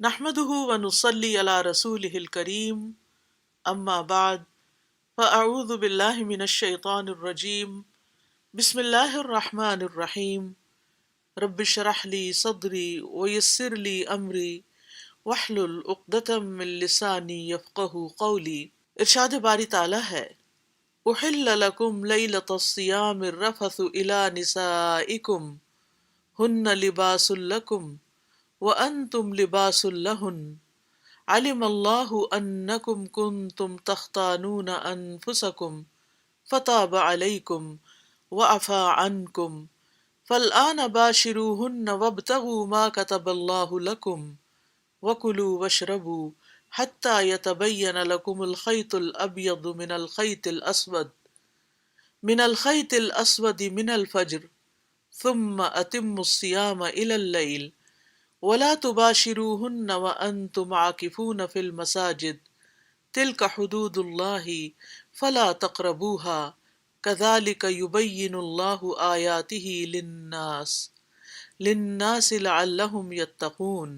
نحمده ونصلي على رسوله الكريم اما بعد فاعوذ بالله من الشيطان الرجيم بسم الله الرحمن الرحيم رب اشرح لي صدري ويسر لي امري واحلل عقدة من لساني يفقهوا قولي۔ ارشاد باری تعالی ہے، احل لکم لیلۃ الصیام الرفث الی نسائکم ہن لباس لکم وانتم لباس لہن علم اللہ انکم کنتم تختانون انفسکم فتاب علیکم وعفا عنکم فالآن باشروہن وابتغوا ما کتب اللہ لکم وکلوا واشربوا حتی یتبین لکم الخیط الابیض من الخیط الاسود من الفجر ثم اتموا الصیام الی اللیل ولا تباشروہن وانتم عاکفون فی المساجد تلک حدود اللہ فلا تقربوها کذالک یبین اللہ آیاتہ للناس لعلہم یتقون۔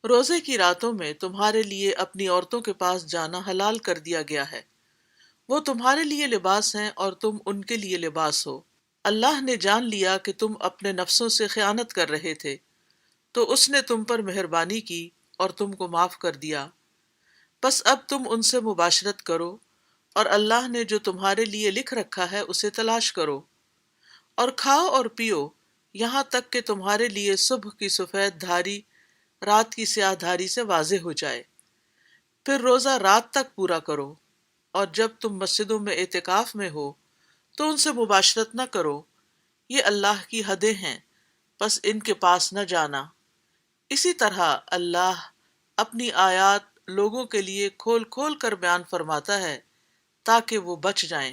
روزے کی راتوں میں تمہارے لیے اپنی عورتوں کے پاس جانا حلال کر دیا گیا ہے، وہ تمہارے لیے لباس ہیں اور تم ان کے لیے لباس ہو۔ اللہ نے جان لیا کہ تم اپنے نفسوں سے خیانت کر رہے تھے تو اس نے تم پر مہربانی کی اور تم کو معاف کر دیا، بس اب تم ان سے مباشرت کرو اور اللہ نے جو تمہارے لیے لکھ رکھا ہے اسے تلاش کرو، اور کھاؤ اور پیو یہاں تک کہ تمہارے لیے صبح کی سفید دھاری رات کی سیاہ دھاری سے واضح ہو جائے، پھر روزہ رات تک پورا کرو، اور جب تم مسجدوں میں اعتکاف میں ہو تو ان سے مباشرت نہ کرو، یہ اللہ کی حدیں ہیں، بس ان کے پاس نہ جانا۔ اسی طرح اللہ اپنی آیات لوگوں کے لیے کھول کھول کر بیان فرماتا ہے تاکہ وہ بچ جائیں۔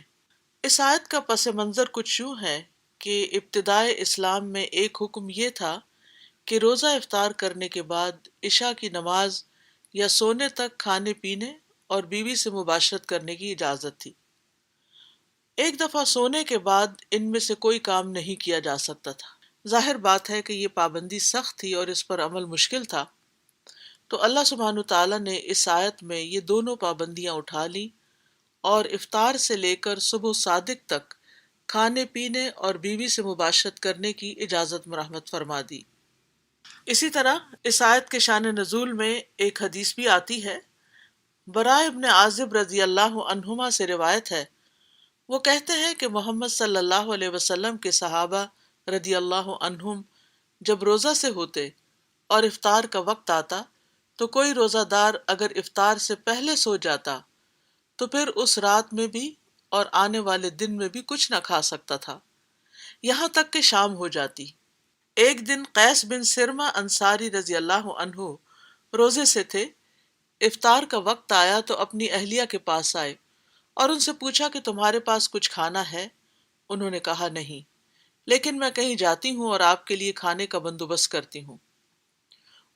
اس آیت کا پس منظر کچھ یوں ہے کہ ابتدائے اسلام میں ایک حکم یہ تھا کہ روزہ افطار کرنے کے بعد عشاء کی نماز یا سونے تک کھانے پینے اور بیوی سے مباشرت کرنے کی اجازت تھی۔ ایک دفعہ سونے کے بعد ان میں سے کوئی کام نہیں کیا جا سکتا تھا۔ ظاہر بات ہے کہ یہ پابندی سخت تھی اور اس پر عمل مشکل تھا، تو اللہ سبحانہ تعالیٰ نے اس آیت میں یہ دونوں پابندیاں اٹھا لیں اور افطار سے لے کر صبح صادق تک کھانے پینے اور بیوی سے مباشرت کرنے کی اجازت مرحمت فرما دی۔ اسی طرح اس آیت کے شان نزول میں ایک حدیث بھی آتی ہے۔ براء ابن عازب رضی اللہ عنہما سے روایت ہے، وہ کہتے ہیں کہ محمد صلی اللہ علیہ وسلم کے صحابہ رضی اللہ عنہم جب روزہ سے ہوتے اور افطار کا وقت آتا تو کوئی روزہ دار اگر افطار سے پہلے سو جاتا تو پھر اس رات میں بھی اور آنے والے دن میں بھی کچھ نہ کھا سکتا تھا یہاں تک کہ شام ہو جاتی۔ ایک دن قیس بن سرمہ انصاری رضی اللہ عنہ روزے سے تھے، افطار کا وقت آیا تو اپنی اہلیہ کے پاس آئے اور ان سے پوچھا کہ تمہارے پاس کچھ کھانا ہے؟ انہوں نے کہا نہیں، لیکن میں کہیں جاتی ہوں اور آپ کے لیے کھانے کا بندوبست کرتی ہوں۔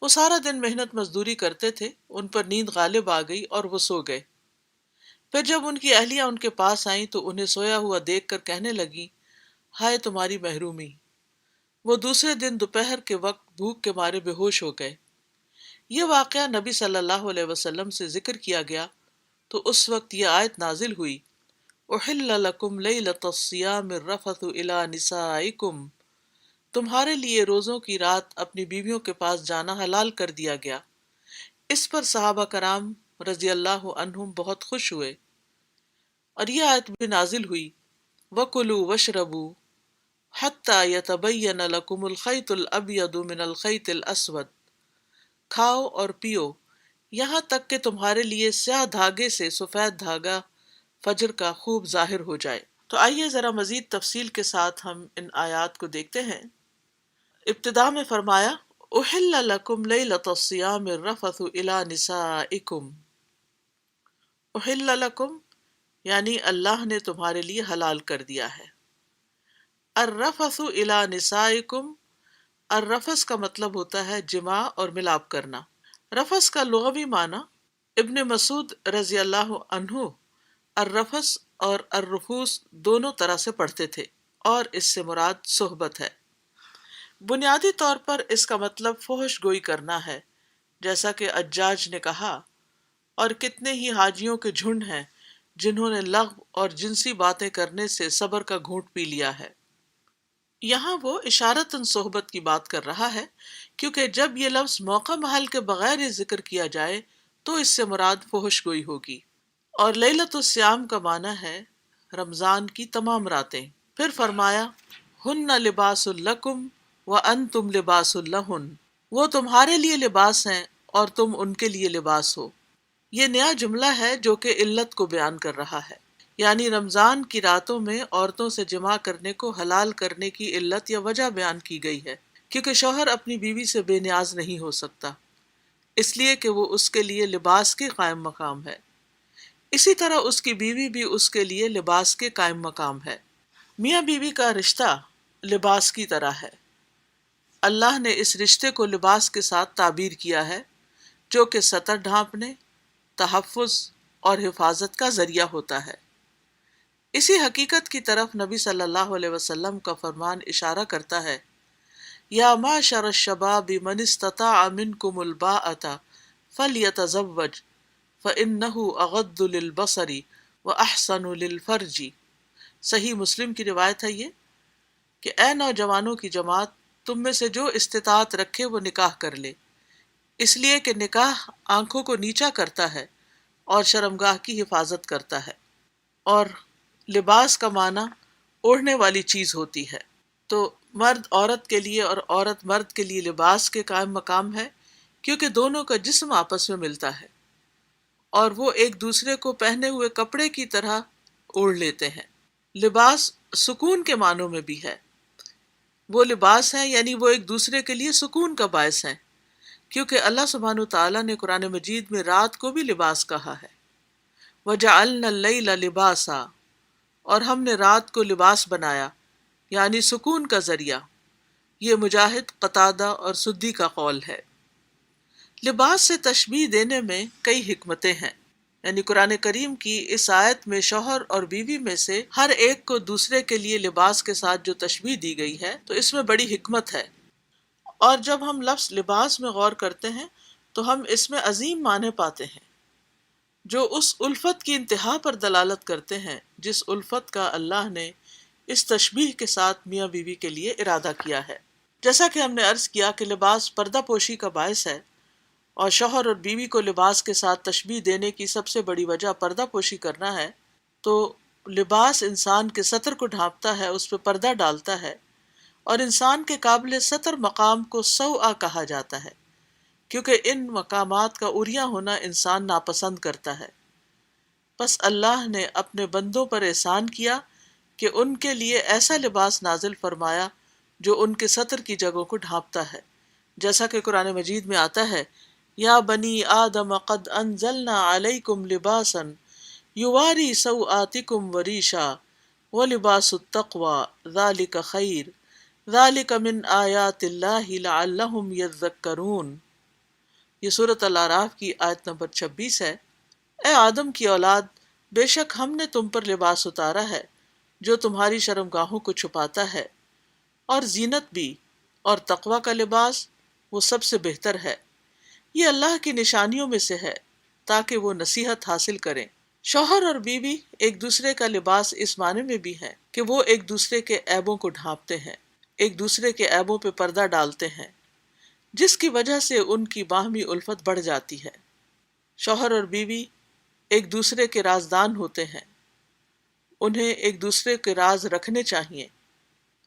وہ سارا دن محنت مزدوری کرتے تھے، ان پر نیند غالب آ گئی اور وہ سو گئے۔ پھر جب ان کی اہلیہ ان کے پاس آئیں تو انہیں سویا ہوا دیکھ کر کہنے لگی، ہائے تمہاری محرومی۔ وہ دوسرے دن دوپہر کے وقت بھوک کے مارے بے ہوش ہو گئے۔ یہ واقعہ نبی صلی اللہ علیہ وسلم سے ذکر کیا گیا تو اس وقت یہ آیت نازل ہوئی، احل لکم لیلۃ الصیام الرفث الی نسائکم، تمہارے لیے روزوں کی رات اپنی بیویوں کے پاس جانا حلال کر دیا گیا۔ اس پر صحابہ کرام رضی اللہ عنہم بہت خوش ہوئے اور یہ آیت بھی نازل ہوئی، وَكُلُوا وَاشْرَبُوا حَتَّى يَتَبَيَّنَ لَكُمُ الْخَيْطُ الْأَبْيَضُ مِنَ الْخَيْطِ الْأَسْوَدِ، کھاؤ اور پیو یہاں تک کہ تمہارے لیے سیاہ دھاگے سے سفید دھاگا فجر کا خوب ظاہر ہو جائے۔ تو آئیے ذرا مزید تفصیل کے ساتھ ہم ان آیات کو دیکھتے ہیں۔ ابتدا میں فرمایا احل لکم لیلۃ الصیام الرفث الی نسائکم، احل لکم یعنی اللہ نے تمہارے لیے حلال کر دیا ہے۔ الرفث الی نسائکم، الرفث کا مطلب ہوتا ہے جماع اور ملاپ کرنا۔ رفث کا لغوی معنی ابن مسعود رضی اللہ عنہ الرفث اور الرفوس دونوں طرح سے پڑھتے تھے اور اس سے مراد صحبت ہے۔ بنیادی طور پر اس کا مطلب فحش گوئی کرنا ہے، جیسا کہ اجاج نے کہا، اور کتنے ہی حاجیوں کے جھنڈ ہیں جنہوں نے لغو اور جنسی باتیں کرنے سے صبر کا گھونٹ پی لیا ہے۔ یہاں وہ اشارتاً صحبت کی بات کر رہا ہے، کیونکہ جب یہ لفظ موقع محل کے بغیر ہی ذکر کیا جائے تو اس سے مراد فحش گوئی ہوگی۔ اور لیلۃ الصیام کا معنی ہے رمضان کی تمام راتیں۔ پھر فرمایا ہن لباس لکم وانتم لباس لہن، وہ تمہارے لیے لباس ہیں اور تم ان کے لیے لباس ہو۔ یہ نیا جملہ ہے جو کہ علت کو بیان کر رہا ہے، یعنی رمضان کی راتوں میں عورتوں سے جماع کرنے کو حلال کرنے کی علت یا وجہ بیان کی گئی ہے، کیونکہ شوہر اپنی بیوی سے بے نیاز نہیں ہو سکتا، اس لیے کہ وہ اس کے لیے لباس کے قائم مقام ہے، اسی طرح اس کی بیوی بھی اس کے لیے لباس کے قائم مقام ہے۔ میاں بیوی کا رشتہ لباس کی طرح ہے۔ اللہ نے اس رشتے کو لباس کے ساتھ تعبیر کیا ہے جو کہ ستر ڈھانپنے، تحفظ اور حفاظت کا ذریعہ ہوتا ہے۔ اسی حقیقت کی طرف نبی صلی اللہ علیہ وسلم کا فرمان اشارہ کرتا ہے، یا معشر الشباب من استطاع منکم الباءۃ فلیتزوج فإنہ اغض للبصر واحسن للفرج۔ صحیح مسلم کی روایت ہے یہ کہ اے نوجوانوں کی جماعت، تم میں سے جو استطاعت رکھے وہ نکاح کر لے، اس لیے کہ نکاح آنکھوں کو نیچا کرتا ہے اور شرمگاہ کی حفاظت کرتا ہے، اور لباس کا معنی اوڑھنے والی چیز ہوتی ہے۔ تو مرد عورت کے لیے اور عورت مرد کے لیے لباس کے قائم مقام ہے، کیونکہ دونوں کا جسم آپس میں ملتا ہے اور وہ ایک دوسرے کو پہنے ہوئے کپڑے کی طرح اوڑھ لیتے ہیں۔ لباس سکون کے معنوں میں بھی ہے، وہ لباس ہیں یعنی وہ ایک دوسرے کے لیے سکون کا باعث ہیں، کیونکہ اللہ سبحانہ تعالیٰ نے قرآن مجید میں رات کو بھی لباس کہا ہے، وَجَعَلْنَا اللَّيْلَ لِبَاسًا، اور ہم نے رات کو لباس بنایا یعنی سکون کا ذریعہ۔ یہ مجاہد، قتادہ اور سدی کا قول ہے۔ لباس سے تشبیہ دینے میں کئی حکمتیں ہیں، یعنی قرآن کریم کی اس آیت میں شوہر اور بیوی میں سے ہر ایک کو دوسرے کے لیے لباس کے ساتھ جو تشبیہ دی گئی ہے تو اس میں بڑی حکمت ہے۔ اور جب ہم لفظ لباس میں غور کرتے ہیں تو ہم اس میں عظیم معنی پاتے ہیں جو اس الفت کی انتہا پر دلالت کرتے ہیں جس الفت کا اللہ نے اس تشبیہ کے ساتھ میاں بیوی کے لیے ارادہ کیا ہے۔ جیسا کہ ہم نے عرض کیا کہ لباس پردہ پوشی کا باعث ہے، اور شوہر اور بیوی کو لباس کے ساتھ تشبیہ دینے کی سب سے بڑی وجہ پردہ پوشی کرنا ہے، تو لباس انسان کے ستر کو ڈھانپتا ہے، اس پہ پردہ ڈالتا ہے، اور انسان کے قابل ستر مقام کو سوآ کہا جاتا ہے، کیونکہ ان مقامات کا عریاں ہونا انسان ناپسند کرتا ہے۔ بس اللہ نے اپنے بندوں پر احسان کیا کہ ان کے لیے ایسا لباس نازل فرمایا جو ان کے ستر کی جگہوں کو ڈھانپتا ہے، جیسا کہ قرآن مجید میں آتا ہے، یا بنی آدم قد انزلنا علیکم لباسا یواری سوآتکم وریشا ولباس التقوی ذالک خیر ذالک من آیات اللہ لعلہم یذکرون۔ یہ سورۃ الاعراف کی آیت نمبر 26 ہے۔ اے آدم کی اولاد، بے شک ہم نے تم پر لباس اتارا ہے جو تمہاری شرمگاہوں کو چھپاتا ہے، اور زینت بھی، اور تقوی کا لباس وہ سب سے بہتر ہے۔ یہ اللہ کی نشانیوں میں سے ہے تاکہ وہ نصیحت حاصل کریں۔ شوہر اور بیوی ایک دوسرے کا لباس اس معنی میں بھی ہے کہ وہ ایک دوسرے کے عیبوں کو ڈھانپتے ہیں، ایک دوسرے کے عیبوں پہ پردہ ڈالتے ہیں، جس کی وجہ سے ان کی باہمی الفت بڑھ جاتی ہے۔ شوہر اور بیوی ایک دوسرے کے رازدان ہوتے ہیں، انہیں ایک دوسرے کے راز رکھنے چاہیے۔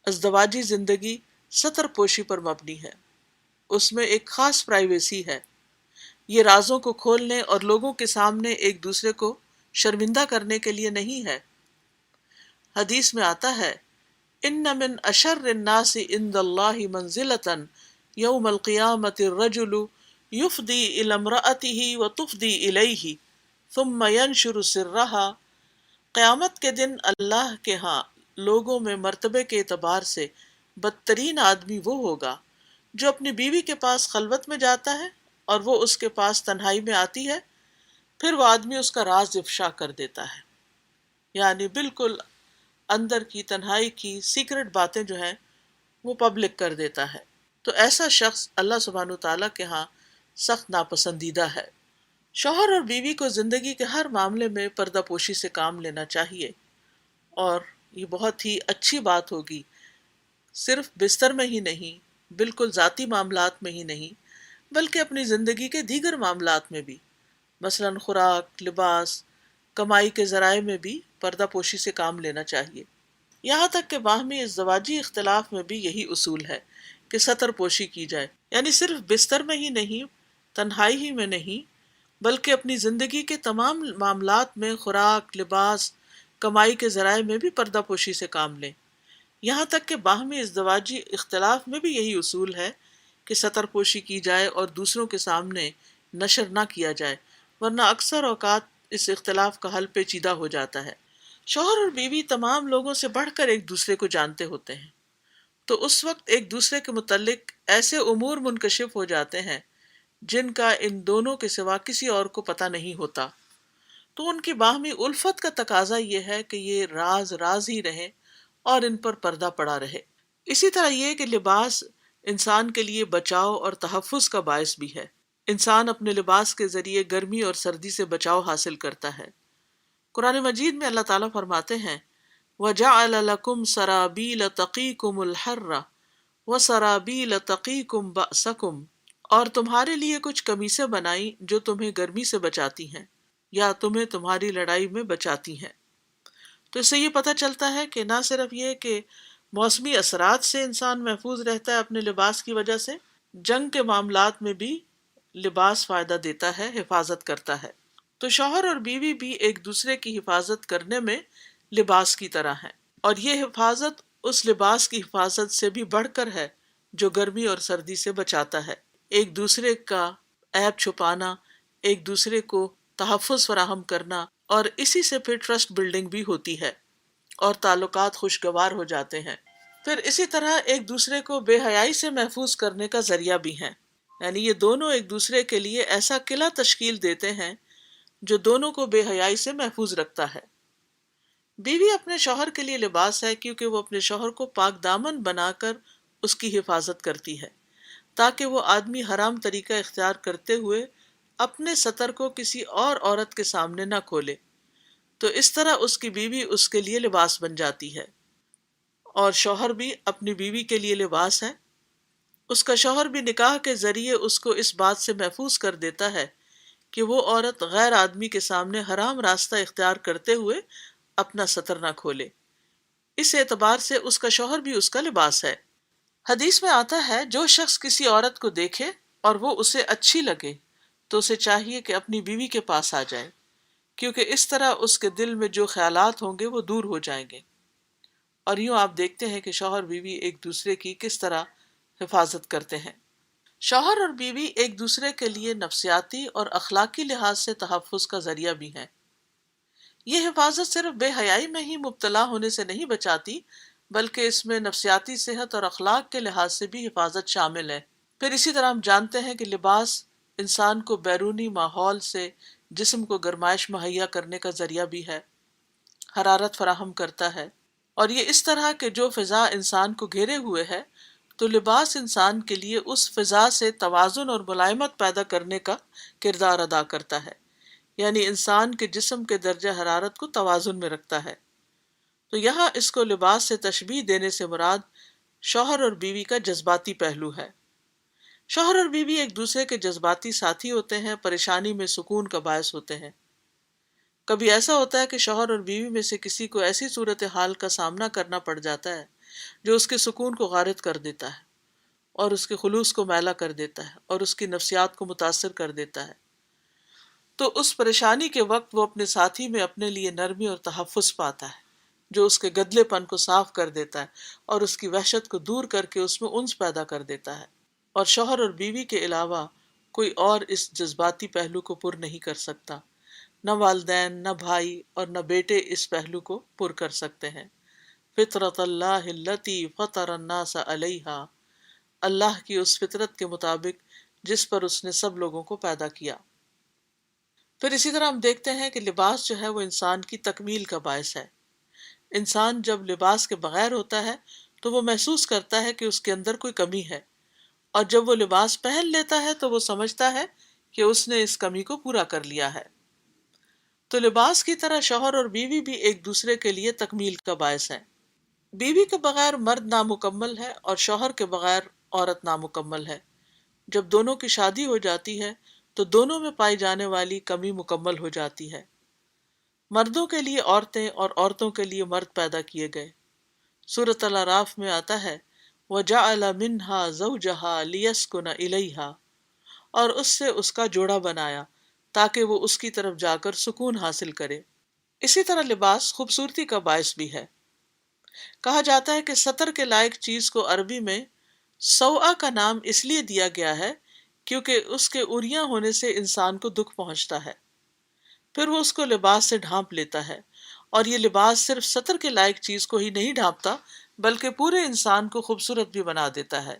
ازدواجی زندگی ستر پوشی پر مبنی ہے، اس میں ایک خاص پرائیویسی ہے، یہ رازوں کو کھولنے اور لوگوں کے سامنے ایک دوسرے کو شرمندہ کرنے کے لیے نہیں ہے۔ حدیث میں آتا ہے، ان من اشر الناس عند اللہ منزلۃ یوم القیامۃ الرجل یفضی الی امرأته وتفضی الیہ ثم ینشر سرها۔ قیامت کے دن اللہ کے ہاں لوگوں میں مرتبے کے اعتبار سے بدترین آدمی وہ ہوگا جو اپنی بیوی کے پاس خلوت میں جاتا ہے اور وہ اس کے پاس تنہائی میں آتی ہے، پھر وہ آدمی اس کا راز افشا کر دیتا ہے، یعنی بالکل اندر کی تنہائی کی سیکرٹ باتیں جو ہیں وہ پبلک کر دیتا ہے۔ تو ایسا شخص اللہ سبحانہ تعالیٰ کے ہاں سخت ناپسندیدہ ہے۔ شوہر اور بیوی کو زندگی کے ہر معاملے میں پردہ پوشی سے کام لینا چاہیے، اور یہ بہت ہی اچھی بات ہوگی، صرف بستر میں ہی نہیں، بالکل ذاتی معاملات میں ہی نہیں، بلکہ اپنی زندگی کے دیگر معاملات میں بھی، مثلاً خوراک، لباس، کمائی کے ذرائع میں بھی پردہ پوشی سے کام لینا چاہیے۔ یہاں تک کہ باہمی ازدواجی اختلاف میں بھی یہی اصول ہے کہ ستر پوشی کی جائے، یعنی صرف بستر میں ہی نہیں، تنہائی ہی میں نہیں، بلکہ اپنی زندگی کے تمام معاملات میں، خوراک، لباس، کمائی کے ذرائع میں بھی پردہ پوشی سے کام لیں۔ یہاں تک کہ باہمی ازدواجی اختلاف میں بھی یہی اصول ہے کہ ستر پوشی کی جائے اور دوسروں کے سامنے نشر نہ کیا جائے، ورنہ اکثر اوقات اس اختلاف کا حل پیچیدہ ہو جاتا ہے۔ شوہر اور بیوی تمام لوگوں سے بڑھ کر ایک دوسرے کو جانتے ہوتے ہیں، تو اس وقت ایک دوسرے کے متعلق ایسے امور منکشف ہو جاتے ہیں جن کا ان دونوں کے سوا کسی اور کو پتہ نہیں ہوتا، تو ان کی باہمی الفت کا تقاضا یہ ہے کہ یہ راز راز ہی رہیں اور ان پر پردہ پڑا رہے۔ اسی طرح یہ کہ لباس انسان کے لیے بچاؤ اور تحفظ کا باعث بھی ہے۔ انسان اپنے لباس کے ذریعے گرمی اور سردی سے بچاؤ حاصل کرتا ہے۔ قرآن مجید میں اللہ تعالیٰ فرماتے ہیں وَجَعَلَ لَكُمْ سَرَابِيلَ تَقِيكُمُ الْحَرَّ وَسَرَابِيلَ تَقِيكُمْ بَأْسَكُمْ، اور تمہارے لیے کچھ قمیصیں بنائی جو تمہیں گرمی سے بچاتی ہیں یا تمہیں تمہاری لڑائی میں بچاتی ہیں۔ تو اس سے یہ پتہ چلتا ہے کہ نہ صرف یہ کہ موسمی اثرات سے انسان محفوظ رہتا ہے اپنے لباس کی وجہ سے، جنگ کے معاملات میں بھی لباس فائدہ دیتا ہے، حفاظت کرتا ہے۔ تو شوہر اور بیوی بھی ایک دوسرے کی حفاظت کرنے میں لباس کی طرح ہیں، اور یہ حفاظت اس لباس کی حفاظت سے بھی بڑھ کر ہے جو گرمی اور سردی سے بچاتا ہے۔ ایک دوسرے کا عیب چھپانا، ایک دوسرے کو تحفظ فراہم کرنا، اور اسی سے پھر ٹرسٹ بلڈنگ بھی ہوتی ہے اور تعلقات خوشگوار ہو جاتے ہیں۔ پھر اسی طرح ایک دوسرے کو بے حیائی سے محفوظ کرنے کا ذریعہ بھی ہیں، یعنی یہ دونوں ایک دوسرے کے لیے ایسا قلعہ تشکیل دیتے ہیں جو دونوں کو بے حیائی سے محفوظ رکھتا ہے۔ بیوی اپنے شوہر کے لیے لباس ہے کیونکہ وہ اپنے شوہر کو پاک دامن بنا کر اس کی حفاظت کرتی ہے، تاکہ وہ آدمی حرام طریقہ اختیار کرتے ہوئے اپنے ستر کو کسی اور عورت کے سامنے نہ کھولے، تو اس طرح اس کی بیوی اس کے لیے لباس بن جاتی ہے، اور شوہر بھی اپنی بیوی کے لیے لباس ہے۔ اس کا شوہر بھی نکاح کے ذریعے اس کو اس بات سے محفوظ کر دیتا ہے کہ وہ عورت غیر آدمی کے سامنے حرام راستہ اختیار کرتے ہوئے اپنا ستر نہ کھولے۔ اس اعتبار سے اس کا شوہر بھی اس کا لباس ہے۔ حدیث میں آتا ہے جو شخص کسی عورت کو دیکھے اور وہ اسے اچھی لگے تو اسے چاہیے کہ اپنی بیوی کے پاس آ جائے، کیونکہ اس طرح اس کے دل میں جو خیالات ہوں گے وہ دور ہو جائیں گے۔ اور یوں آپ دیکھتے ہیں کہ شوہر بیوی ایک دوسرے کی کس طرح حفاظت کرتے ہیں۔ شوہر اور بیوی ایک دوسرے کے لیے نفسیاتی اور اخلاقی لحاظ سے تحفظ کا ذریعہ بھی ہیں۔ یہ حفاظت صرف بے حیائی میں ہی مبتلا ہونے سے نہیں بچاتی، بلکہ اس میں نفسیاتی صحت اور اخلاق کے لحاظ سے بھی حفاظت شامل ہے۔ پھر اسی طرح ہم جانتے ہیں کہ لباس انسان کو بیرونی ماحول سے جسم کو گرمائش مہیا کرنے کا ذریعہ بھی ہے، حرارت فراہم کرتا ہے، اور یہ اس طرح کہ جو فضا انسان کو گھیرے ہوئے ہے، تو لباس انسان کے لیے اس فضا سے توازن اور ملائمت پیدا کرنے کا کردار ادا کرتا ہے، یعنی انسان کے جسم کے درجہ حرارت کو توازن میں رکھتا ہے۔ تو یہاں اس کو لباس سے تشبیہ دینے سے مراد شوہر اور بیوی کا جذباتی پہلو ہے۔ شوہر اور بیوی ایک دوسرے کے جذباتی ساتھی ہوتے ہیں، پریشانی میں سکون کا باعث ہوتے ہیں۔ کبھی ایسا ہوتا ہے کہ شوہر اور بیوی میں سے کسی کو ایسی صورتحال کا سامنا کرنا پڑ جاتا ہے جو اس کے سکون کو غارت کر دیتا ہے اور اس کے خلوص کو میلا کر دیتا ہے اور اس کی نفسیات کو متاثر کر دیتا ہے، تو اس پریشانی کے وقت وہ اپنے ساتھی میں اپنے لیے نرمی اور تحفظ پاتا ہے جو اس کے گدلے پن کو صاف کر دیتا ہے اور اس کی وحشت کو دور کر کے اس میں انس پیدا کر دیتا ہے۔ اور شوہر اور بیوی کے علاوہ کوئی اور اس جذباتی پہلو کو پر نہیں کر سکتا، نہ والدین، نہ بھائی اور نہ بیٹے اس پہلو کو پر کر سکتے ہیں۔ فطرت اللہ التی فطر الناس علیہا، اللہ کی اس فطرت کے مطابق جس پر اس نے سب لوگوں کو پیدا کیا۔ پھر اسی طرح ہم دیکھتے ہیں کہ لباس جو ہے وہ انسان کی تکمیل کا باعث ہے۔ انسان جب لباس کے بغیر ہوتا ہے تو وہ محسوس کرتا ہے کہ اس کے اندر کوئی کمی ہے، اور جب وہ لباس پہن لیتا ہے تو وہ سمجھتا ہے کہ اس نے اس کمی کو پورا کر لیا ہے۔ تو لباس کی طرح شوہر اور بیوی بھی ایک دوسرے کے لیے تکمیل کا باعث ہیں۔ بیوی کے بغیر مرد نامکمل ہے اور شوہر کے بغیر عورت نامکمل ہے۔ جب دونوں کی شادی ہو جاتی ہے تو دونوں میں پائی جانے والی کمی مکمل ہو جاتی ہے۔ مردوں کے لیے عورتیں اور عورتوں کے لیے مرد پیدا کیے گئے۔ سورۃ الاعراف میں آتا ہے وَجَعَلَ مِنْهَا زَوْجَهَا لِيَسْكُنَ إِلَيْهَا، اور اس سے اس کا جوڑا بنایا تاکہ وہ اس کی طرف جا کر سکون حاصل کرے۔ اسی طرح لباس خوبصورتی کا باعث بھی ہے۔ کہا جاتا ہے کہ سطر کے لائق چیز کو عربی میں سوآ کا نام اس لیے دیا گیا ہے کیونکہ اس کے عریاں ہونے سے انسان کو دکھ پہنچتا ہے، پھر وہ اس کو لباس سے ڈھانپ لیتا ہے، اور یہ لباس صرف سطر کے لائق چیز کو ہی نہیں ڈھانپتا بلکہ پورے انسان کو خوبصورت بھی بنا دیتا ہے۔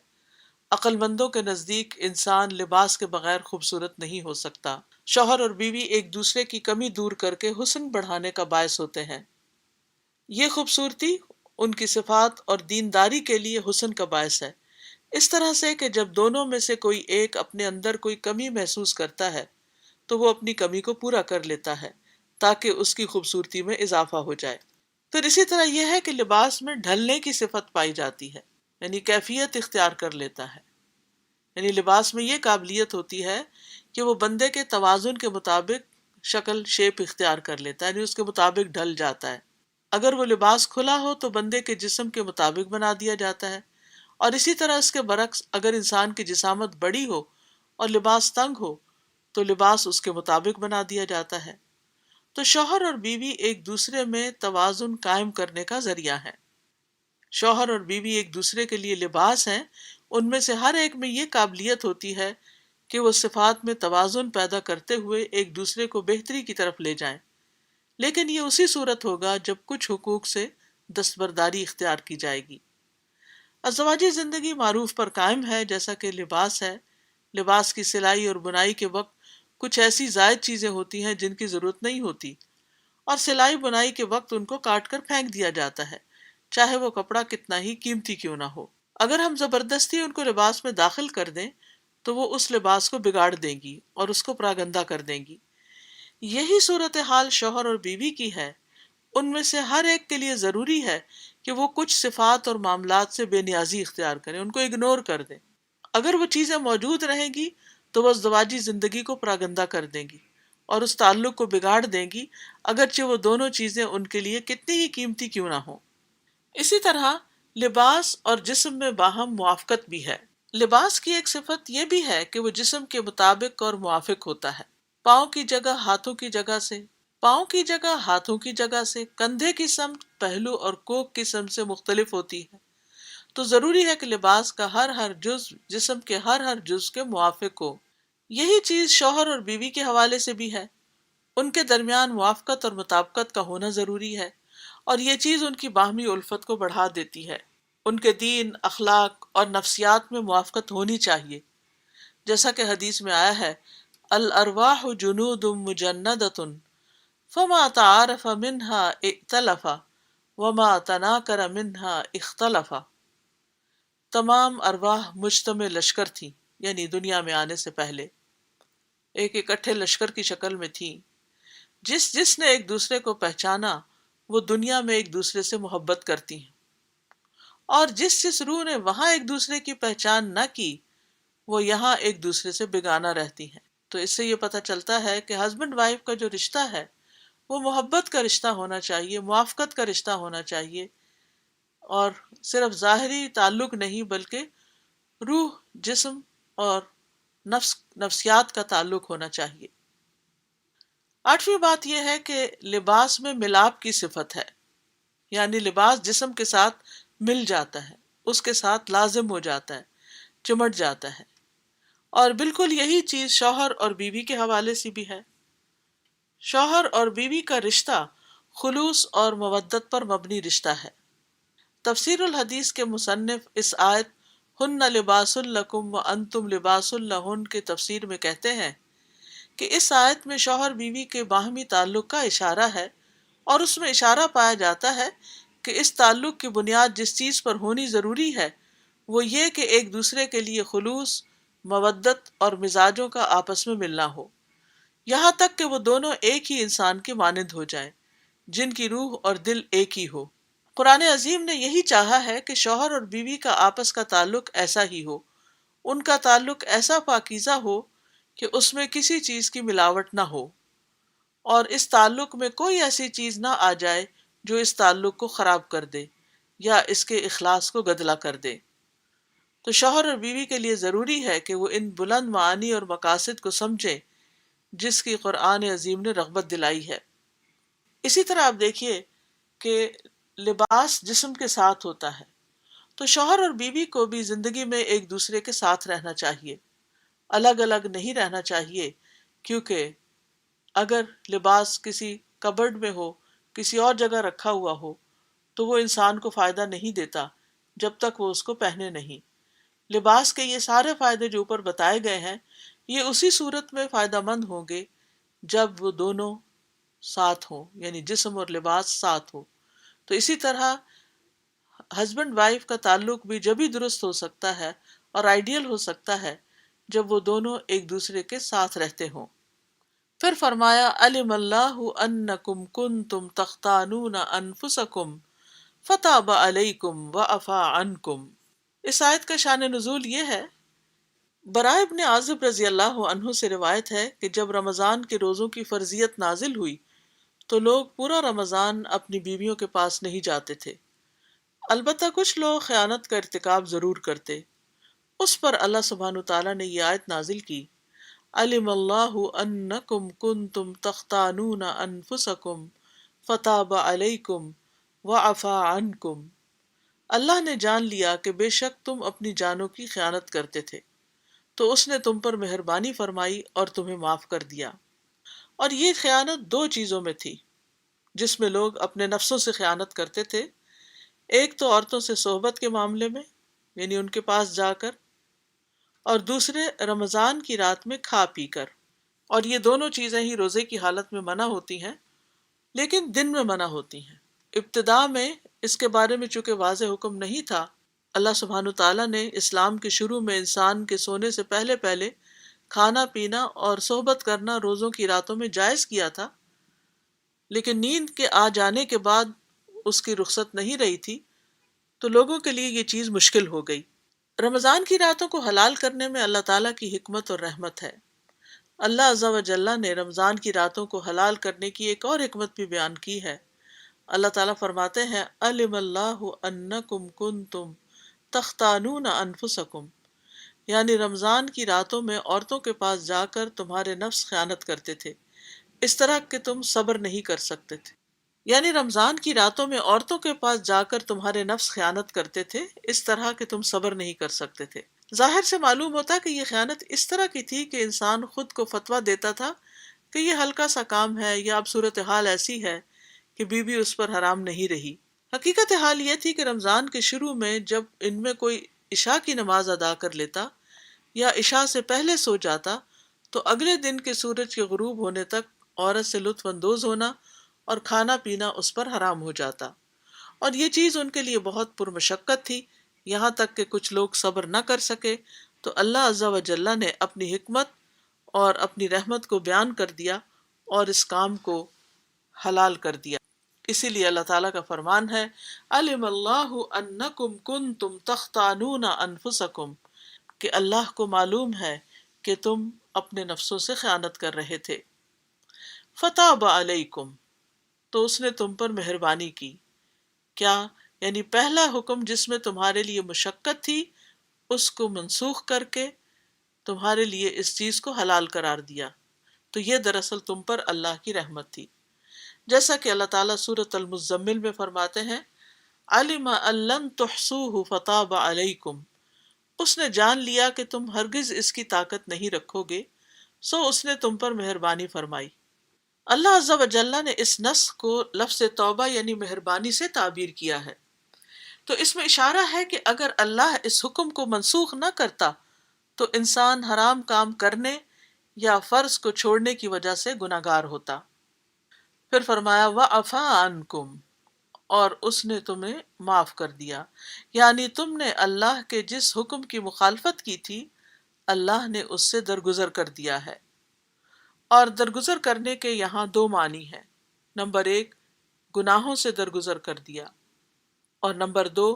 عقل مندوں کے نزدیک انسان لباس کے بغیر خوبصورت نہیں ہو سکتا۔ شوہر اور بیوی ایک دوسرے کی کمی دور کر کے حسن بڑھانے کا باعث ہوتے ہیں۔ یہ خوبصورتی ان کی صفات اور دینداری کے لیے حسن کا باعث ہے، اس طرح سے کہ جب دونوں میں سے کوئی ایک اپنے اندر کوئی کمی محسوس کرتا ہے تو وہ اپنی کمی کو پورا کر لیتا ہے تاکہ اس کی خوبصورتی میں اضافہ ہو جائے۔ پھر اسی طرح یہ ہے کہ لباس میں ڈھلنے کی صفت پائی جاتی ہے، یعنی کیفیت اختیار کر لیتا ہے۔ یعنی لباس میں یہ قابلیت ہوتی ہے کہ وہ بندے کے توازن کے مطابق شکل شیپ اختیار کر لیتا ہے، یعنی اس کے مطابق ڈھل جاتا ہے۔ اگر وہ لباس کھلا ہو تو بندے کے جسم کے مطابق بنا دیا جاتا ہے، اور اسی طرح اس کے برعکس اگر انسان کی جسامت بڑی ہو اور لباس تنگ ہو تو لباس اس کے مطابق بنا دیا جاتا ہے۔ تو شوہر اور بیوی ایک دوسرے میں توازن قائم کرنے کا ذریعہ ہیں۔ شوہر اور بیوی ایک دوسرے کے لیے لباس ہیں، ان میں سے ہر ایک میں یہ قابلیت ہوتی ہے کہ وہ صفات میں توازن پیدا کرتے ہوئے ایک دوسرے کو بہتری کی طرف لے جائیں، لیکن یہ اسی صورت ہوگا جب کچھ حقوق سے دستبرداری اختیار کی جائے گی۔ ازدواجی زندگی معروف پر قائم ہے، جیسا کہ لباس ہے۔ لباس کی سلائی اور بنائی کے وقت کچھ ایسی زائد چیزیں ہوتی ہیں جن کی ضرورت نہیں ہوتی، اور سلائی بنائی کے وقت ان کو کاٹ کر پھینک دیا جاتا ہے، چاہے وہ کپڑا کتنا ہی قیمتی کیوں نہ ہو۔ اگر ہم زبردستی ان کو لباس میں داخل کر دیں تو وہ اس لباس کو بگاڑ دیں گی اور اس کو پراگندہ کر دیں گی۔ یہی صورتحال شوہر اور بیوی کی ہے۔ ان میں سے ہر ایک کے لیے ضروری ہے کہ وہ کچھ صفات اور معاملات سے بے نیازی اختیار کریں، ان کو اگنور کر دیں۔ اگر وہ چیزیں موجود رہیں گی تو وہ ازدواجی زندگی کو پراگندہ کر دیں گی اور اس تعلق کو بگاڑ دیں گی، اگرچہ وہ دونوں چیزیں ان کے لیے کتنی ہی قیمتی کیوں نہ ہوں۔ اسی طرح لباس اور جسم میں باہم موافقت بھی ہے۔ لباس کی ایک صفت یہ بھی ہے کہ وہ جسم کے مطابق اور موافق ہوتا ہے۔ پاؤں کی جگہ ہاتھوں کی جگہ سے، پاؤں کی جگہ ہاتھوں کی جگہ سے، کندھے کی سمت پہلو اور کوک کی سمت سے مختلف ہوتی ہے، تو ضروری ہے کہ لباس کا ہر جز جسم کے ہر جز کے موافق ہو۔ یہی چیز شوہر اور بیوی کے حوالے سے بھی ہے۔ ان کے درمیان موافقت اور مطابقت کا ہونا ضروری ہے، اور یہ چیز ان کی باہمی الفت کو بڑھا دیتی ہے۔ ان کے دین، اخلاق اور نفسیات میں موافقت ہونی چاہیے، جیسا کہ حدیث میں آیا ہے الارواح جنود مجندۃ فما تعارف منها ائتلف وما تناکر منها اختلف۔ تمام ارواح مجتمع لشکر تھیں، یعنی دنیا میں آنے سے پہلے ایک اکٹھے لشکر کی شکل میں تھیں۔ جس جس نے ایک دوسرے کو پہچانا وہ دنیا میں ایک دوسرے سے محبت کرتی ہیں، اور جس جس روح نے وہاں ایک دوسرے کی پہچان نہ کی وہ یہاں ایک دوسرے سے بیگانہ رہتی ہیں۔ تو اس سے یہ پتہ چلتا ہے کہ ہسبینڈ وائف کا جو رشتہ ہے وہ محبت کا رشتہ ہونا چاہیے، موافقت کا رشتہ ہونا چاہیے، اور صرف ظاہری تعلق نہیں بلکہ روح، جسم اور نفسیات کا تعلق ہونا چاہیے۔ آٹھویں بات یہ ہے کہ لباس میں ملاپ کی صفت ہے، یعنی لباس جسم کے ساتھ مل جاتا ہے، اس کے ساتھ لازم ہو جاتا ہے، چمٹ جاتا ہے، اور بالکل یہی چیز شوہر اور بیوی کے حوالے سے بھی ہے۔ شوہر اور بیوی کا رشتہ خلوص اور مودت پر مبنی رشتہ ہے۔ تفسیر الحدیث کے مصنف اس آیت ہن لباس لکم وانتم لباس لہن کے تفسیر میں کہتے ہیں کہ اس آیت میں شوہر بیوی کے باہمی تعلق کا اشارہ ہے، اور اس میں اشارہ پایا جاتا ہے کہ اس تعلق کی بنیاد جس چیز پر ہونی ضروری ہے وہ یہ کہ ایک دوسرے کے لیے خلوص، مودت اور مزاجوں کا آپس میں ملنا ہو، یہاں تک کہ وہ دونوں ایک ہی انسان کے مانند ہو جائیں جن کی روح اور دل ایک ہی ہو۔ قرآن عظیم نے یہی چاہا ہے کہ شوہر اور بیوی کا آپس کا تعلق ایسا ہی ہو، ان کا تعلق ایسا پاکیزہ ہو کہ اس میں کسی چیز کی ملاوٹ نہ ہو، اور اس تعلق میں کوئی ایسی چیز نہ آ جائے جو اس تعلق کو خراب کر دے یا اس کے اخلاص کو گدلا کر دے۔ تو شوہر اور بیوی کے لیے ضروری ہے کہ وہ ان بلند معانی اور مقاصد کو سمجھیں جس کی قرآن عظیم نے رغبت دلائی ہے۔ اسی طرح آپ دیکھیے کہ لباس جسم کے ساتھ ہوتا ہے، تو شوہر اور بیوی کو بھی زندگی میں ایک دوسرے کے ساتھ رہنا چاہیے، الگ الگ نہیں رہنا چاہیے، کیونکہ اگر لباس کسی کبرڈ میں ہو، کسی اور جگہ رکھا ہوا ہو، تو وہ انسان کو فائدہ نہیں دیتا جب تک وہ اس کو پہنے نہیں۔ لباس کے یہ سارے فائدے جو اوپر بتائے گئے ہیں، یہ اسی صورت میں فائدہ مند ہوں گے جب وہ دونوں ساتھ ہوں، یعنی جسم اور لباس ساتھ ہو۔ تو اسی طرح ہسبینڈ وائف کا تعلق بھی جبھی درست ہو سکتا ہے اور آئیڈیل ہو سکتا ہے جب وہ دونوں ایک دوسرے کے ساتھ رہتے ہوں۔ پھر فرمایا علم اللہ انکم کنتم تختانون انفسکم فتاب علیکم وعفا عنکم۔ اس آیت کا شان نزول یہ ہے، براء ابن عازب رضی اللہ عنہ سے روایت ہے کہ جب رمضان کے روزوں کی فرضیت نازل ہوئی تو لوگ پورا رمضان اپنی بیویوں کے پاس نہیں جاتے تھے، البتہ کچھ لوگ خیانت کا ارتکاب ضرور کرتے۔ اس پر اللہ سبحانہ تعالیٰ نے یہ آیت نازل کی، علم اللہ انکم کنتم تختانون انفسکم فتاب علیکم وعفا عنکم۔ اللہ نے جان لیا کہ بے شک تم اپنی جانوں کی خیانت کرتے تھے، تو اس نے تم پر مہربانی فرمائی اور تمہیں معاف کر دیا۔ اور یہ خیانت دو چیزوں میں تھی جس میں لوگ اپنے نفسوں سے خیانت کرتے تھے، ایک تو عورتوں سے صحبت کے معاملے میں، یعنی ان کے پاس جا کر، اور دوسرے رمضان کی رات میں کھا پی کر۔ اور یہ دونوں چیزیں ہی روزے کی حالت میں منع ہوتی ہیں، لیکن دن میں منع ہوتی ہیں۔ ابتدا میں اس کے بارے میں چونکہ واضح حکم نہیں تھا، اللہ سبحانہ تعالیٰ نے اسلام کے شروع میں انسان کے سونے سے پہلے پہلے کھانا پینا اور صحبت کرنا روزوں کی راتوں میں جائز کیا تھا، لیکن نیند کے آ جانے کے بعد اس کی رخصت نہیں رہی تھی، تو لوگوں کے لیے یہ چیز مشکل ہو گئی۔ رمضان کی راتوں کو حلال کرنے میں اللہ تعالیٰ کی حکمت اور رحمت ہے۔ اللہ عز و جل نے رمضان کی راتوں کو حلال کرنے کی ایک اور حکمت بھی بیان کی ہے۔ اللہ تعالیٰ فرماتے ہیں علم اللہ انکم کنتم تختانون انفسکم، یعنی رمضان کی راتوں میں عورتوں کے پاس جا کر تمہارے نفس خیانت کرتے تھے، اس طرح کہ تم صبر نہیں کر سکتے تھے۔ یعنی رمضان کی راتوں میں عورتوں کے پاس جا کر تمہارے نفس خیانت کرتے تھے، اس طرح کہ تم صبر نہیں کر سکتے تھے۔ ظاہر سے معلوم ہوتا کہ یہ خیانت اس طرح کی تھی کہ انسان خود کو فتویٰ دیتا تھا کہ یہ ہلکا سا کام ہے، یا اب صورتحال ایسی ہے کہ بیوی اس پر حرام نہیں رہی۔ حقیقت حال یہ تھی کہ رمضان کے شروع میں جب ان میں کوئی عشاء کی نماز ادا کر لیتا یا عشاء سے پہلے سو جاتا تو اگلے دن کے سورج کے غروب ہونے تک عورت سے لطف اندوز ہونا اور کھانا پینا اس پر حرام ہو جاتا، اور یہ چیز ان کے لیے بہت پرمشقت تھی، یہاں تک کہ کچھ لوگ صبر نہ کر سکے تو اللہ عز و جل نے اپنی حکمت اور اپنی رحمت کو بیان کر دیا اور اس کام کو حلال کر دیا۔ اسی لیے اللہ تعالیٰ کا فرمان ہے علم اللہ انکم کنتم تختانون انفسکم، کہ اللہ کو معلوم ہے کہ تم اپنے نفسوں سے خیانت کر رہے تھے۔ فتاب علیکم، تو اس نے تم پر مہربانی کی۔ کیا؟ یعنی پہلا حکم جس میں تمہارے لیے مشقت تھی اس کو منسوخ کر کے تمہارے لیے اس چیز کو حلال قرار دیا، تو یہ دراصل تم پر اللہ کی رحمت تھی۔ جیسا کہ اللہ تعالیٰ سورۃ المزمل میں فرماتے ہیں علم ان لن تحصوہ فتاب علیکم، اس نے جان لیا کہ تم ہرگز اس کی طاقت نہیں رکھو گے، سو اس نے تم پر مہربانی فرمائی۔ اللہ عز و جل نے اس نسخ کو لفظ توبہ یعنی مہربانی سے تعبیر کیا ہے، تو اس میں اشارہ ہے کہ اگر اللہ اس حکم کو منسوخ نہ کرتا تو انسان حرام کام کرنے یا فرض کو چھوڑنے کی وجہ سے گناہگار ہوتا۔ پھر فرمایا وَعَفَا عَنْکُمْ، اور اس نے تمہیں معاف کر دیا، یعنی تم نے اللہ کے جس حکم کی مخالفت کی تھی اللہ نے اس سے درگزر کر دیا ہے۔ اور درگزر کرنے کے یہاں دو معنی ہیں۔ نمبر ایک، گناہوں سے درگزر کر دیا، اور نمبر دو،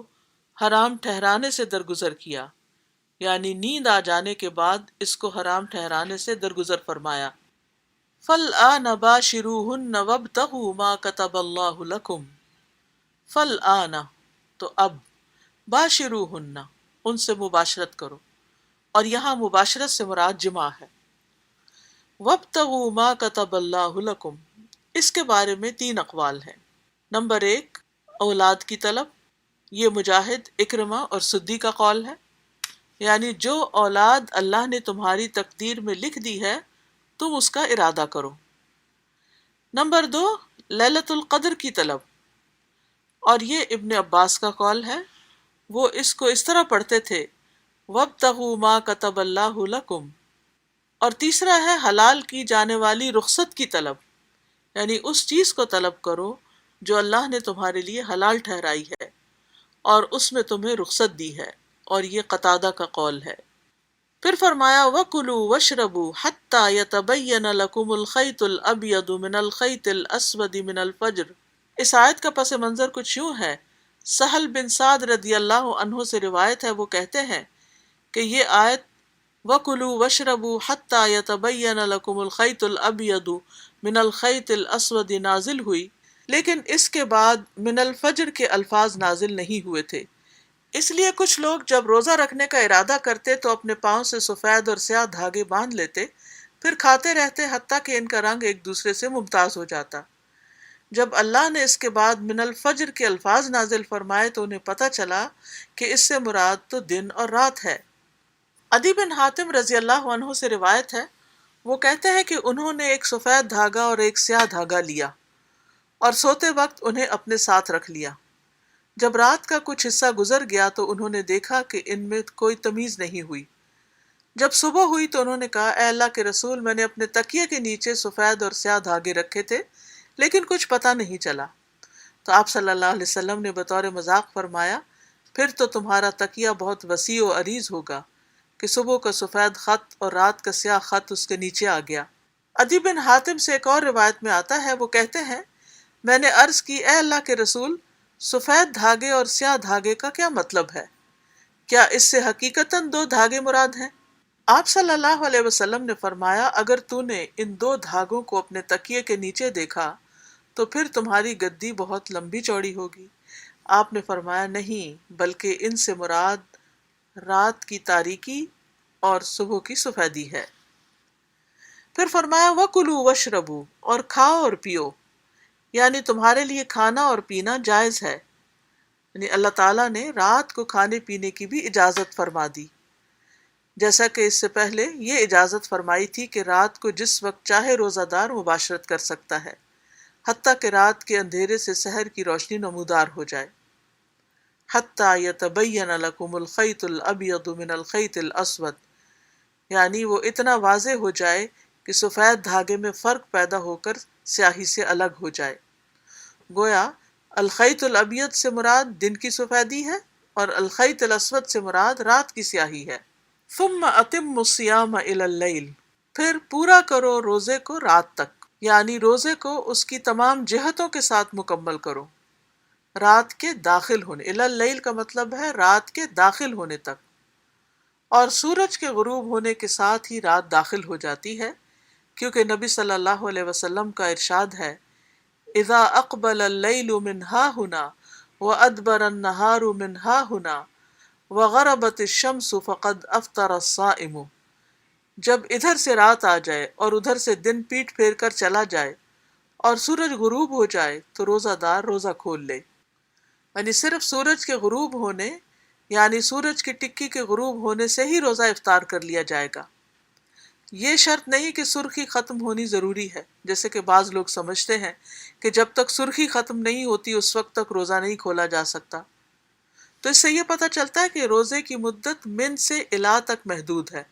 حرام ٹھہرانے سے درگزر کیا، یعنی نیند آ جانے کے بعد اس کو حرام ٹھہرانے سے درگزر فرمایا۔ فَالْآنَ بَاشِرُوهُنَّ وَابْتَغُوا مَا كَتَبَ اللَّهُ لَكُمْ۔ فَالْآنَ تو اب، باشروہن ان سے مباشرت کرو، اور یہاں مباشرت سے مراد جماع ہے۔ وَابْتَغُوا مَا كَتَبَ اللَّهُ لَكُمْ، اس کے بارے میں تین اقوال ہیں۔ نمبر ایک، اولاد کی طلب، یہ مجاہد، اکرمہ اور سدی کا قول ہے، یعنی جو اولاد اللہ نے تمہاری تقدیر میں لکھ دی ہے تم اس کا ارادہ کرو۔ نمبر دو، لیلۃ القدر کی طلب، اور یہ ابن عباس کا قول ہے، وہ اس کو اس طرح پڑھتے تھے وَابْتَغُوا مَا كَتَبَ اللَّهُ لَكُمْ۔ اور تیسرا ہے حلال کی جانے والی رخصت کی طلب، یعنی اس چیز کو طلب کرو جو اللہ نے تمہارے لیے حلال ٹھہرائی ہے اور اس میں تمہیں رخصت دی ہے، اور یہ قتادہ کا قول ہے۔ پھر فرمایا وَكُلُوا وَاشْرَبُوا حَتَّى يَتَبَيَّنَ لَكُمُ الْخَيْطُ الْأَبْيَضُ مِنَ الْخَيْطِ الْأَسْوَدِ مِنَ الْفَجْرِ۔ اس آیت کا پس منظر کچھ یوں ہے۔ سہل بن سعد رضی اللہ عنہ سے روایت ہے، وہ کہتے ہیں کہ یہ آیت وَكُلُوا وَاشْرَبُوا حَتَّى يَتَبَيَّنَ لَكُمُ الْخَيْطُ الْأَبْيَضُ مِنَ الْخَيْطِ الْأَسْوَدِ نازل ہوئی، لیکن اس کے بعد من الفجر کے الفاظ نازل نہیں ہوئے تھے۔ اس لیے کچھ لوگ جب روزہ رکھنے کا ارادہ کرتے تو اپنے پاؤں سے سفید اور سیاہ دھاگے باندھ لیتے، پھر کھاتے رہتے حتیٰ کہ ان کا رنگ ایک دوسرے سے ممتاز ہو جاتا۔ جب اللہ نے اس کے بعد من الفجر کے الفاظ نازل فرمائے تو انہیں پتہ چلا کہ اس سے مراد تو دن اور رات ہے۔ عدی بن حاتم رضی اللہ عنہ سے روایت ہے، وہ کہتے ہیں کہ انہوں نے ایک سفید دھاگا اور ایک سیاہ دھاگا لیا اور سوتے وقت انہیں اپنے ساتھ رکھ لیا۔ جب رات کا کچھ حصہ گزر گیا تو انہوں نے دیکھا کہ ان میں کوئی تمیز نہیں ہوئی۔ جب صبح ہوئی تو انہوں نے کہا اے اللہ کے رسول، میں نے اپنے تکیے کے نیچے سفید اور سیاہ دھاگے رکھے تھے لیکن کچھ پتہ نہیں چلا۔ تو آپ صلی اللہ علیہ وسلم نے بطور مذاق فرمایا پھر تو تمہارا تکیہ بہت وسیع و عریض ہوگا کہ صبح کا سفید خط اور رات کا سیاہ خط اس کے نیچے آ گیا۔ عدی بن حاتم سے ایک اور روایت میں آتا ہے، وہ کہتے ہیں میں نے عرض کی اے اللہ کے رسول، سفید دھاگے اور سیاہ دھاگے کا کیا مطلب ہے؟ کیا اس سے حقیقتاً دو دھاگے مراد ہیں؟ آپ صلی اللہ علیہ وسلم نے فرمایا اگر تو نے ان دو دھاگوں کو اپنے تکیے کے نیچے دیکھا تو پھر تمہاری گدی بہت لمبی چوڑی ہوگی۔ آپ نے فرمایا نہیں، بلکہ ان سے مراد رات کی تاریکی اور صبح کی سفیدی ہے۔ پھر فرمایا وَكُلُوا وَاشْرَبُوا، اور کھاؤ اور پیو، یعنی تمہارے لیے کھانا اور پینا جائز ہے، یعنی اللہ تعالیٰ نے رات کو کھانے پینے کی بھی اجازت فرما دی، جیسا کہ اس سے پہلے یہ اجازت فرمائی تھی کہ رات کو جس وقت چاہے روزہ دار مباشرت کر سکتا ہے، حتیٰ کہ رات کے اندھیرے سے سحر کی روشنی نمودار ہو جائے۔ حَتَّى يَتَبَيَّنَ لَكُمُ الْخَيْطُ الْأَبْيَضُ مِنَ الْخَيْطِ الْأَسْوَدِ، یعنی وہ اتنا واضح ہو جائے کہ سفید دھاگے میں فرق پیدا ہو کر سیاہی سے الگ ہو جائے۔ گویا الخیط الابیض سے مراد دن کی سفیدی ہے اور الخیط الاسود سے مراد رات کی سیاہی ہے۔ ثم اتم الصیام الی اللیل، پھر پورا کرو روزے کو رات تک، یعنی روزے کو اس کی تمام جہتوں کے ساتھ مکمل کرو، رات کے داخل ہونے، الی اللیل کا مطلب ہے رات کے داخل ہونے تک، اور سورج کے غروب ہونے کے ساتھ ہی رات داخل ہو جاتی ہے، کیونکہ نبی صلی اللہ علیہ وسلم کا ارشاد ہے اذا اقبل اللیل من ہاہنا وادبر النہار من ہاہنا وغربت الشمس فقد افطر الصائم، جب ادھر سے رات آ جائے اور ادھر سے دن پیٹ پھیر کر چلا جائے اور سورج غروب ہو جائے تو روزہ دار روزہ کھول لے، یعنی صرف سورج کے غروب ہونے، یعنی سورج کی ٹکی کے غروب ہونے سے ہی روزہ افطار کر لیا جائے گا۔ یہ شرط نہیں کہ سرخی ختم ہونی ضروری ہے، جیسے کہ بعض لوگ سمجھتے ہیں کہ جب تک سرخی ختم نہیں ہوتی اس وقت تک روزہ نہیں کھولا جا سکتا۔ تو اس سے یہ پتہ چلتا ہے کہ روزے کی مدت من سے الا تک محدود ہے،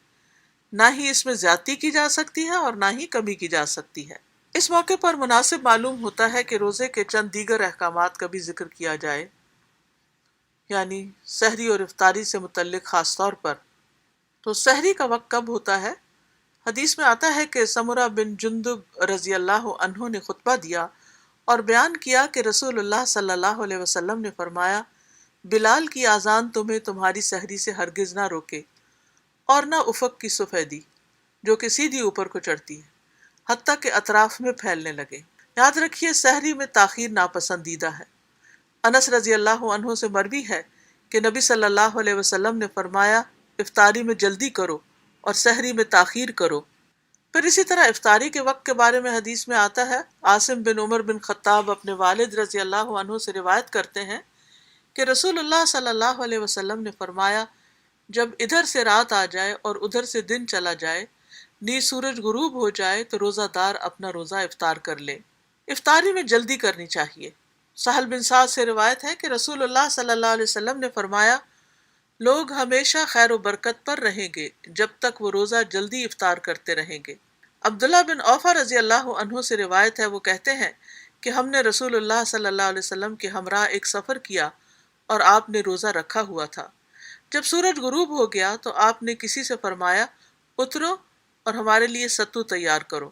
نہ ہی اس میں زیادتی کی جا سکتی ہے اور نہ ہی کمی کی جا سکتی ہے۔ اس موقع پر مناسب معلوم ہوتا ہے کہ روزے کے چند دیگر احکامات کا بھی ذکر کیا جائے، یعنی سحری اور افطاری سے متعلق خاص طور پر۔ تو سحری کا وقت کب ہوتا ہے؟ حدیث میں آتا ہے کہ سمرہ بن جندب رضی اللہ عنہ نے خطبہ دیا اور بیان کیا کہ رسول اللہ صلی اللہ علیہ وسلم نے فرمایا، بلال کی اذان تمہیں تمہاری سحری سے ہرگز نہ روکے، اور نہ افق کی سفیدی جو کہ سیدھی اوپر کو چڑھتی ہے، حتیٰ کہ اطراف میں پھیلنے لگے۔ یاد رکھیے سحری میں تاخیر ناپسندیدہ ہے۔ انس رضی اللہ عنہ سے مروی ہے کہ نبی صلی اللہ علیہ وسلم نے فرمایا، افطاری میں جلدی کرو اور سحری میں تاخیر کرو۔ پھر اسی طرح افطاری کے وقت کے بارے میں حدیث میں آتا ہے، عاصم بن عمر بن خطاب اپنے والد رضی اللہ عنہ سے روایت کرتے ہیں کہ رسول اللہ صلی اللہ علیہ وسلم نے فرمایا، جب ادھر سے رات آ جائے اور ادھر سے دن چلا جائے، نیز سورج غروب ہو جائے، تو روزہ دار اپنا روزہ افطار کر لے۔ افطاری میں جلدی کرنی چاہیے۔ سہل بن سعد سے روایت ہے کہ رسول اللہ صلی اللہ علیہ وسلم نے فرمایا، لوگ ہمیشہ خیر و برکت پر رہیں گے جب تک وہ روزہ جلدی افطار کرتے رہیں گے۔ عبداللہ بن اوفا رضی اللہ عنہ سے روایت ہے، وہ کہتے ہیں کہ ہم نے رسول اللہ صلی اللہ علیہ وسلم کے ہمراہ ایک سفر کیا اور آپ نے روزہ رکھا ہوا تھا۔ جب سورج غروب ہو گیا تو آپ نے کسی سے فرمایا، اترو اور ہمارے لیے ستو تیار کرو۔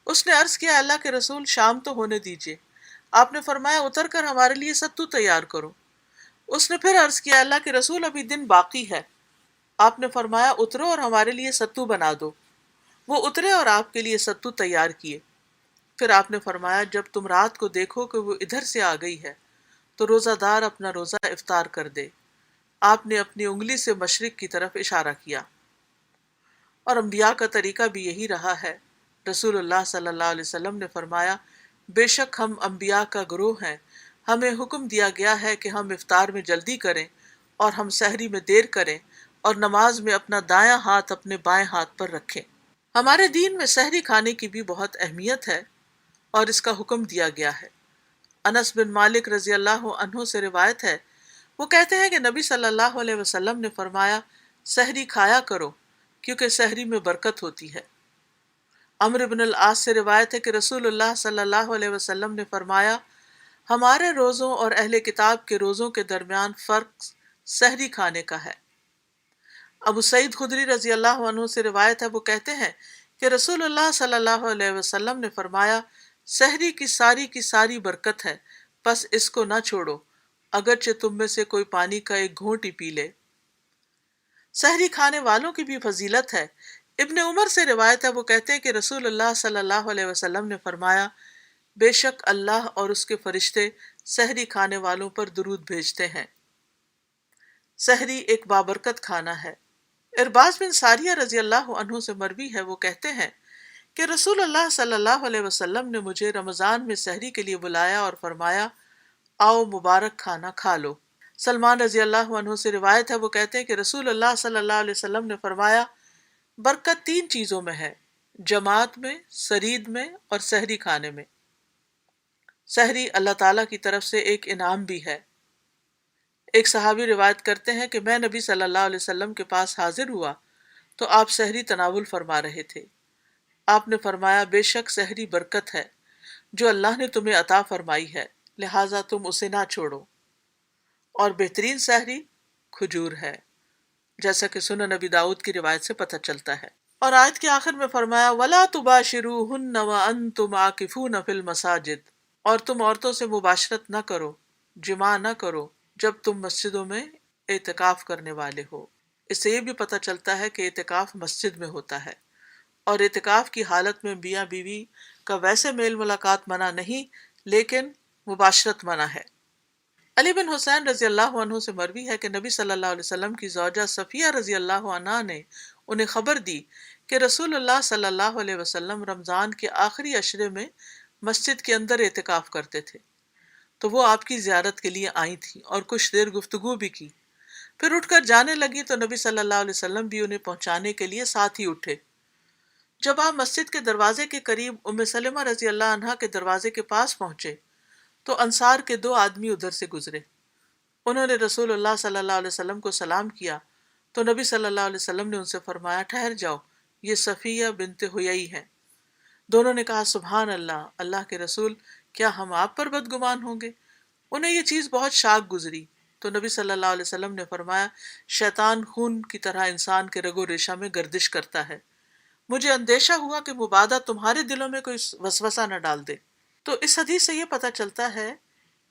اس نے عرض کیا، اللہ کے رسول، شام تو ہونے دیجئے۔ آپ نے فرمایا، اتر کر ہمارے لیے ستو تیار کرو۔ اس نے پھر عرض کیا، اللہ کے رسول، ابھی دن باقی ہے۔ آپ نے فرمایا، اترو اور ہمارے لیے ستو بنا دو۔ وہ اترے اور آپ کے لیے ستو تیار کیے۔ پھر آپ نے فرمایا، جب تم رات کو دیکھو کہ وہ ادھر سے آ گئی ہے تو روزہ دار اپنا روزہ افطار کر دے۔ آپ نے اپنی انگلی سے مشرق کی طرف اشارہ کیا، اور انبیاء کا طریقہ بھی یہی رہا ہے۔ رسول اللہ صلی اللہ علیہ وسلم نے فرمایا، بے شک ہم انبیاء کا گروہ ہیں، ہمیں حکم دیا گیا ہے کہ ہم افطار میں جلدی کریں اور ہم سحری میں دیر کریں اور نماز میں اپنا دایاں ہاتھ اپنے بائیں ہاتھ پر رکھیں۔ ہمارے دین میں سحری کھانے کی بھی بہت اہمیت ہے اور اس کا حکم دیا گیا ہے۔ انس بن مالک رضی اللہ عنہ سے روایت ہے، وہ کہتے ہیں کہ نبی صلی اللہ علیہ وسلم نے فرمایا، سحری کھایا کرو کیونکہ سحری میں برکت ہوتی ہے۔ عمرو بن العاص سے روایت ہے کہ رسول اللہ صلی اللہ علیہ وسلم نے فرمایا، ہمارے روزوں اور اہل کتاب کے روزوں کے درمیان فرق سحری کھانے کا ہے۔ ابو سعید خدری رضی اللہ عنہ سے روایت ہے، وہ کہتے ہیں کہ رسول اللہ صلی اللہ علیہ وسلم نے فرمایا، سحری کی ساری برکت ہے، پس اس کو نہ چھوڑو، اگرچہ تم میں سے کوئی پانی کا ایک گھونٹ ہی پی لے۔ سحری کھانے والوں کی بھی فضیلت ہے۔ ابن عمر سے روایت ہے، وہ کہتے ہیں کہ رسول اللہ صلی اللہ علیہ وسلم نے فرمایا، بے شک اللہ اور اس کے فرشتے سحری کھانے والوں پر درود بھیجتے ہیں۔ سحری ایک بابرکت کھانا ہے۔ ارباز بن ساریہ رضی اللہ عنہ سے مروی ہے، وہ کہتے ہیں کہ رسول اللہ صلی اللہ علیہ وسلم نے مجھے رمضان میں سحری کے لیے بلایا اور فرمایا، آؤ مبارک کھانا کھا لو۔ سلمان رضی اللہ عنہ سے روایت ہے، وہ کہتے ہیں کہ رسول اللہ صلی اللہ علیہ وسلم نے فرمایا، برکت تین چیزوں میں ہے، جماعت میں، سرید میں اور سحری کھانے میں۔ سحری اللہ تعالیٰ کی طرف سے ایک انعام بھی ہے۔ ایک صحابی روایت کرتے ہیں کہ میں نبی صلی اللہ علیہ وسلم کے پاس حاضر ہوا تو آپ سحری تناول فرما رہے تھے۔ آپ نے فرمایا، بے شک سحری برکت ہے جو اللہ نے تمہیں عطا فرمائی ہے، لہٰذا تم اسے نہ چھوڑو، اور بہترین سحری کھجور ہے، جیسا کہ سنن نبی داؤد کی روایت سے پتہ چلتا ہے۔ اور آیت کے آخر میں فرمایا، وَلَا تُبَاشِرُوهُنَّ وَأَنْتُمْ عَاكِفُونَ فِي الْمَسَاجِدِ، اور تم عورتوں سے مباشرت نہ کرو، جماع نہ کرو، جب تم مسجدوں میں اعتکاف کرنے والے ہو۔ اس سے یہ بھی پتہ چلتا ہے کہ اعتکاف مسجد میں ہوتا ہے، اور اعتکاف کی حالت میں میاں بیوی کا ویسے میل ملاقات منع نہیں، لیکن مباشرت منع ہے۔ علی بن حسین رضی اللہ عنہ سے مروی ہے کہ نبی صلی اللہ علیہ وسلم کی زوجہ صفیہ رضی اللہ عنہا نے انہیں خبر دی کہ رسول اللہ صلی اللہ علیہ وسلم رمضان کے آخری عشرے میں مسجد کے اندر اعتکاف کرتے تھے، تو وہ آپ کی زیارت کے لیے آئی تھیں اور کچھ دیر گفتگو بھی کی۔ پھر اٹھ کر جانے لگی تو نبی صلی اللہ علیہ وسلم بھی انہیں پہنچانے کے لیے ساتھ ہی اٹھے۔ جب آپ مسجد کے دروازے کے قریب ام سلمہ رضی اللہ عنہا کے دروازے کے پاس پہنچے تو انصار کے دو آدمی ادھر سے گزرے۔ انہوں نے رسول اللہ صلی اللہ علیہ وسلم کو سلام کیا تو نبی صلی اللہ علیہ وسلم نے ان سے فرمایا، ٹھہر جاؤ، یہ صفیہ بنت حیی ہیں۔ دونوں نے کہا سبحان اللہ، اللہ کے رسول، کیا ہم آپ پر بدگمان ہوں گے؟ انہیں یہ چیز بہت شاق گزری، تو نبی صلی اللہ علیہ وسلم نے فرمایا شیطان خون کی طرح انسان کے رگ و ریشہ میں گردش کرتا ہے، مجھے اندیشہ ہوا کہ مبادہ تمہارے دلوں میں کوئی وسوسہ نہ ڈال دے۔ تو اس حدیث سے یہ پتہ چلتا ہے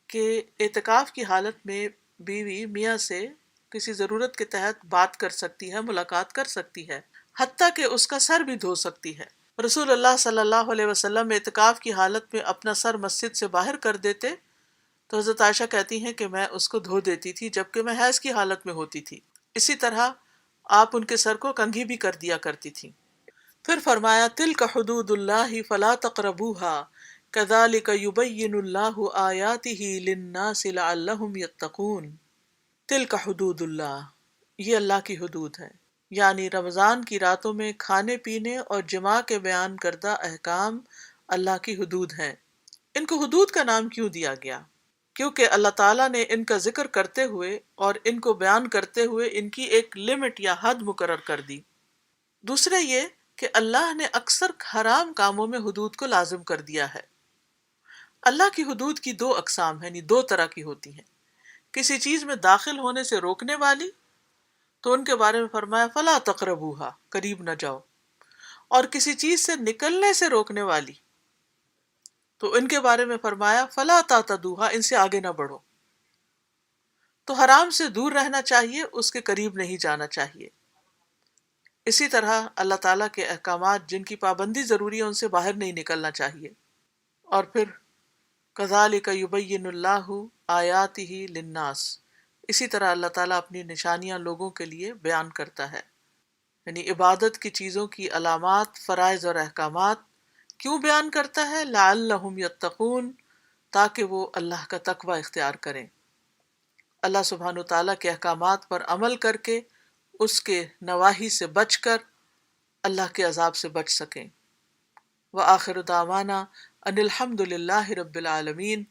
کہ اعتکاف کی حالت میں بیوی میاں سے کسی ضرورت کے تحت بات کر سکتی ہے، ملاقات کر سکتی ہے، حتیٰ کہ اس کا سر بھی دھو سکتی ہے۔ رسول اللہ صلی اللہ علیہ وسلم اعتکاف کی حالت میں اپنا سر مسجد سے باہر کر دیتے تو حضرت عائشہ کہتی ہیں کہ میں اس کو دھو دیتی تھی جبکہ میں حیض کی حالت میں ہوتی تھی۔ اسی طرح آپ ان کے سر کو کنگھی بھی کر دیا کرتی تھی۔ پھر فرمایا تلک حدود اللہ فلا تقربوها کذالک یبین اللہ آیاتہ للناس لعلہم یتقون۔ تلک حدود اللہ، یہ اللہ کی حدود ہے، یعنی رمضان کی راتوں میں کھانے پینے اور جماع کے بیان کردہ احکام اللہ کی حدود ہیں۔ ان کو حدود کا نام کیوں دیا گیا؟ کیونکہ اللہ تعالیٰ نے ان کا ذکر کرتے ہوئے اور ان کو بیان کرتے ہوئے ان کی ایک لمٹ یا حد مقرر کر دی۔ دوسرا یہ کہ اللہ نے اکثر حرام کاموں میں حدود کو لازم کر دیا ہے۔ اللہ کی حدود کی دو اقسام ہیں، یعنی دو طرح کی ہوتی ہیں۔ کسی چیز میں داخل ہونے سے روکنے والی، تو ان کے بارے میں فرمایا فلا تقربوها، قریب نہ جاؤ، اور کسی چیز سے نکلنے سے روکنے والی، تو ان کے بارے میں فرمایا فلا تعتدوها، ان سے آگے نہ بڑھو۔ تو حرام سے دور رہنا چاہیے، اس کے قریب نہیں جانا چاہیے۔ اسی طرح اللہ تعالیٰ کے احکامات جن کی پابندی ضروری ہے ان سے باہر نہیں نکلنا چاہیے۔ اور پھر کذالک یبین اللہ آیاتہ للناس، اسی طرح اللہ تعالیٰ اپنی نشانیاں لوگوں کے لیے بیان کرتا ہے، یعنی عبادت کی چیزوں کی علامات، فرائض اور احکامات کیوں بیان کرتا ہے؟ لعلہم یتقون، تاکہ وہ اللہ کا تقوی اختیار کریں، اللہ سبحانہ وتعالیٰ کے احکامات پر عمل کر کے اس کے نواہی سے بچ کر اللہ کے عذاب سے بچ سکیں۔ وآخر دعوانا ان الحمد للہ رب العالمین۔